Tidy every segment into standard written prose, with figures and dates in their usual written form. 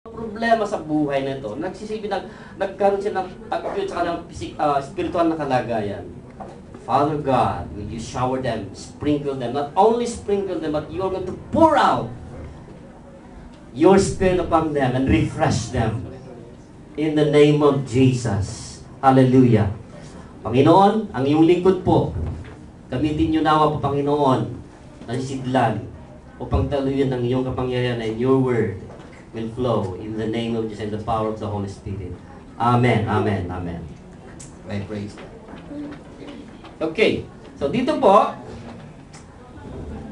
Problema sa buhay na ito, nagkaroon siya ng pag-acute sa kanilang spiritual na kalagayan. Father God, will you shower them, sprinkle them, not only sprinkle them, but you're going to pour out your Spirit upon them and refresh them. In the name of Jesus. Hallelujah. Panginoon, ang iyong lingkod po, gamitin niyo nawa po, Panginoon, nasisidlan upang taluyan ng iyong kapangyarihan and your word will flow in the name of Jesus and the power of the Holy Spirit. Amen, amen, amen. I praise God. Okay, so dito po,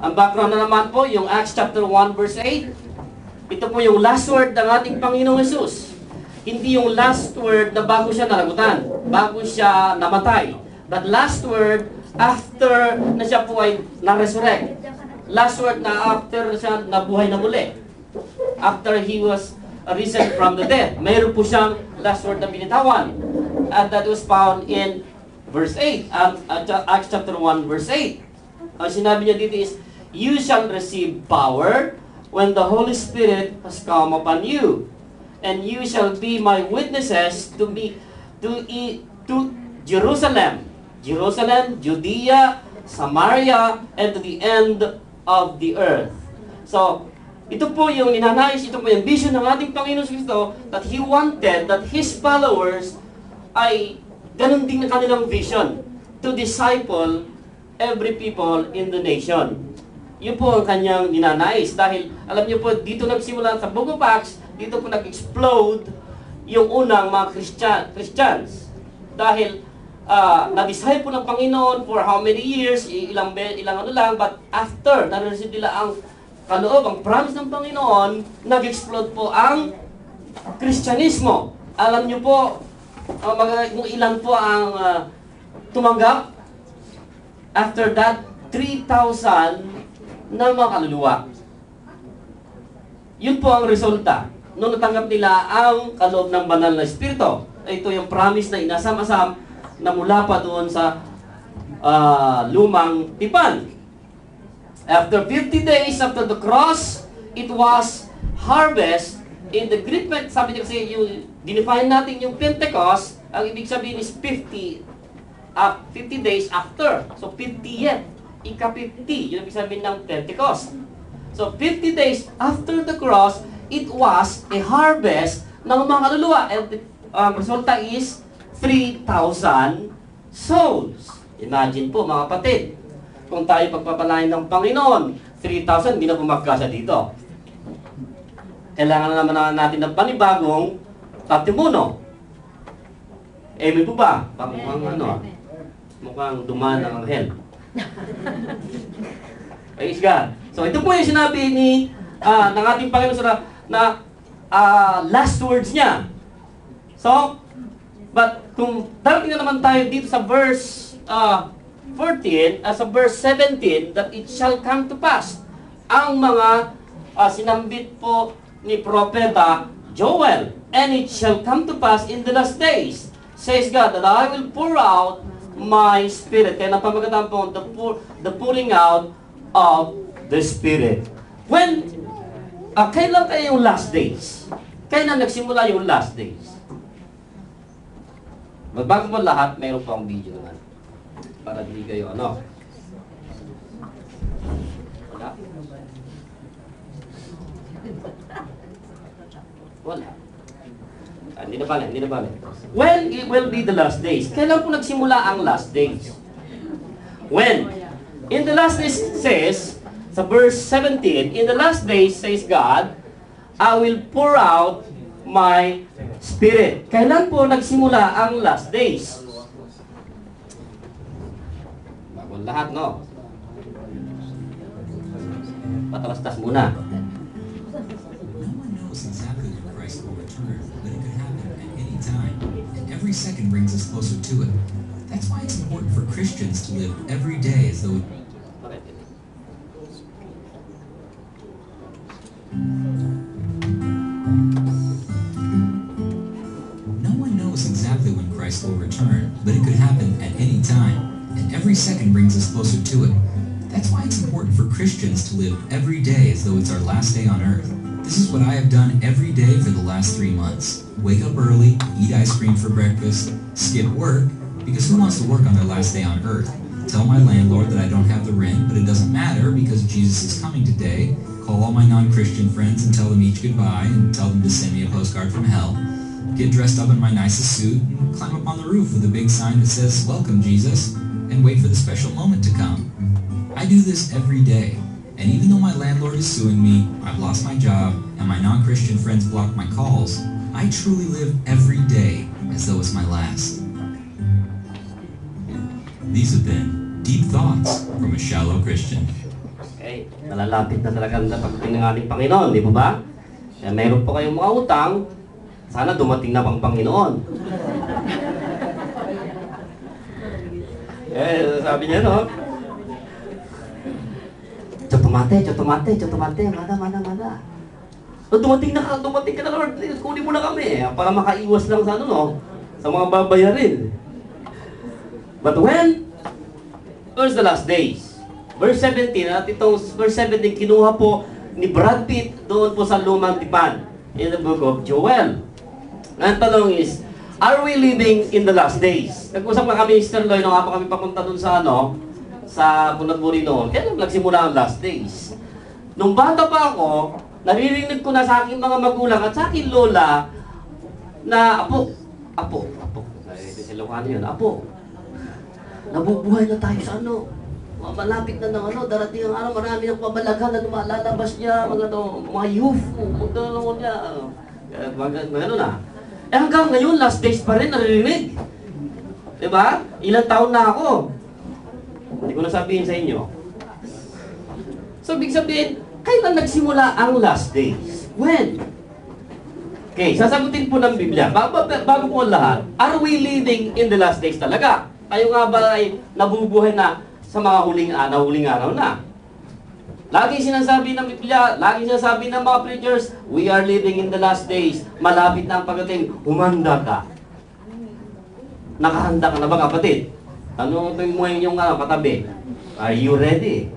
ang background na naman po, yung Acts chapter 1 verse 8. Ito po yung last word ng ating Panginoong Jesus. Hindi yung last word na bago siya nalagutan, bago siya namatay. But last word after na siya po ay na-resurrect. Last word na after siya nabuhay na muli. After he was risen from the dead. Mayroon po siyang last word na binitawan. And that was found in verse 8. Acts chapter 1 verse 8. Ang sinabi niya dito is, you shall receive power when the Holy Spirit has come upon you. And you shall be my witnesses to Jerusalem, Judea, Samaria, and to the end of the earth. So, ito po yung ninanais, ito po yung vision ng ating Panginoon Kristo, that He wanted that His followers ay ganun din ang kanilang vision, to disciple every people in the nation. Yun po ang kanyang ninanais. Dahil, alam niyo po, dito nagsimula sa Book of Acts, dito po nag-explode yung unang mga Christians. Dahil, na-disciple ng Panginoon for how many years, ilang ano lang, but after, na-receive nila ang kaloob, ang promise ng Panginoon, nag-explode po ang Kristyanismo. Alam niyo po, kung ilan po ang tumanggap, after that, 3,000 na mga kaluluwa. Yun po ang resulta. Nung natanggap nila ang kaloob ng banal na Espiritu. Ito yung promise na inasam-asam na mula pa doon sa lumang tipan. After 50 days after the cross, it was harvest. In the Greek, sabi niya kasi, dinefine natin yung Pentecost, ang ibig sabihin is 50 days after. So 50 yet. Ika-50, yun ibig sabihin ng Pentecost. So 50 days after the cross, it was a harvest ng mga kaluluwa. And ang resulta is 3,000 souls. Imagine po mga kapatid, kung tayo pagpapalain ng Panginoon, 3,000, hindi na pumagkasa dito. Kailangan na naman natin ng panibagong tatimuno. Amen po ba? Mukhang dumaan ng anghel. Praise God. So ito po yung sinabi ng ating Panginoon na last words niya. So, but kung darating na naman tayo dito sa verse 14, sa verse 17, that it shall come to pass. Ang mga sinambit po ni Propeta Joel, and it shall come to pass in the last days, says God, that I will pour out my Spirit. Kaya napamagatan po, the pouring out of the Spirit. When, kailan kayo yung last days? Kailan nagsimula yung last days? Bago po lahat, mayroon po ang video naman. Para hindi kayo, Wala? Wala. Hindi na bale. When it will be the last days? Kailan po nagsimula ang last days? When? In the last days says, sa verse 17, in the last days says God, I will pour out my Spirit. Kailan po nagsimula ang last days? Bagong lahat, no? Patalastas muna. Every second brings us closer to it. That's why it's important for Christians to live every day as though no one knows exactly when Christ will return, but it could happen at any time, and every second brings us closer to it. That's why it's important for Christians to live every day as though it's our last day on earth. This is what I have done every day for the last last 3 months. Wake up early, eat ice cream for breakfast, skip work, because who wants to work on their last day on earth? Tell my landlord that I don't have the rent, but it doesn't matter because Jesus is coming today. Call all my non-Christian friends and tell them each goodbye and tell them to send me a postcard from hell. Get dressed up in my nicest suit and climb up on the roof with a big sign that says, "Welcome, Jesus," and wait for the special moment to come. I do this every day. And even though my landlord is suing me, I've lost my job, and my non-Christian friends block my calls, I truly live every day as though it's my last. These have been Deep Thoughts from a Shallow Christian. Okay, nalalapit na talaga ang pagdating ng ating Panginoon, di ba ba? Eh, mayroon po kayong mga utang, sana dumating na pang Panginoon. Sabi niya, no? Chotomate, mana. So, dumating ka na, Lord, kunin mo na kami, para makaiwas lang sa ano, no? Sa mga babayarin. But when? Where's the last days? Verse 17, at itong verse 17, kinuha po ni Brad Pitt doon po sa Lumang Tipan in the book of Joel. Ang tanong is, are we living in the last days? Nag-usap na kami, Mr. Loy, nung nga pa kami papunta doon sa ano, sa Punaguri noon. Kaya nagsimula ang last days. Nung bata pa ako, naririnig ko na sa aking mga magulang at sa aking lola na, Apo. Ay, si Lucano yun, Apo. Nabubuhay na tayo sa ano. Malapit na ng ano, darating ang araw, marami ng pabalaghan na lumalalabas niya, mga youth, magdalaw niya. Ano na. Eh hanggang ngayon, last days pa rin, naririnig. Diba? Ilang taon na ako. Hindi ko na sabihin sa inyo. So, ibig sabihin, kailan nagsimula ang last days? When? Okay, sasagutin po ng Biblia. Bago po ang lahat, are we living in the last days talaga? Tayo nga ba ay nabubuhay na sa mga huling araw na? Lagi sinasabi ng Biblia, lagi sinasabi ng mga preachers, we are living in the last days. Malapit na ang pagdating, humanda ka. Nakahanda ka na ba, kapatid? Ano ito mo yung katabi? Are you ready?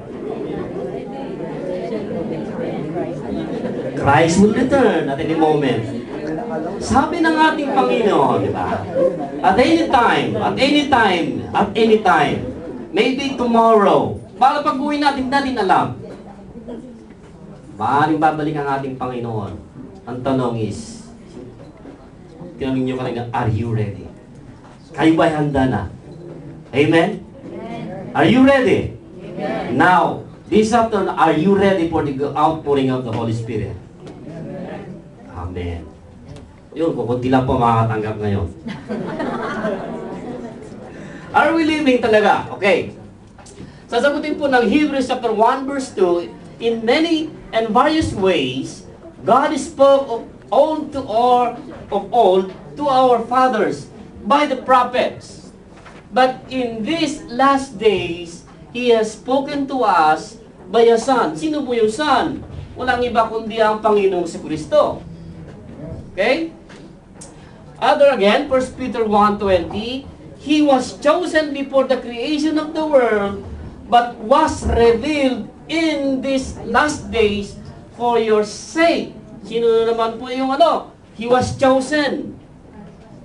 Christ will return at any moment. Sabi ng ating Panginoon, di ba? At any time, maybe tomorrow, para pag-uwi natin alam. Maaaring babalik ang ating Panginoon. Ang tanong is, tinanong niyo kanina, are you ready? Kayo ba'y handa na? Amen? Are you ready? Amen. Now, this afternoon, are you ready for the outpouring of the Holy Spirit? Amen. Yun, kukunti lang po makakatanggap ngayon. Are we living talaga? Okay. Sasagutin po ng Hebrews chapter 1 verse 2, in many and various ways, God spoke of old to our fathers by the prophets. But in these last days, He has spoken to us by a Son. Sino po yung Son? Walang iba kundi ang Panginoong si Kristo. Okay? Other again, 1 Peter 1:20, He was chosen before the creation of the world, but was revealed in these last days for your sake. Sino naman po yung ano? He was chosen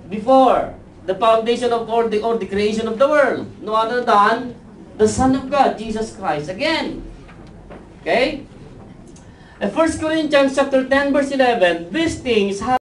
before the foundation of all the creation of the world. No other than the Son of God, Jesus Christ. Again. Okay? 1 Corinthians chapter 10 verse 11, these things have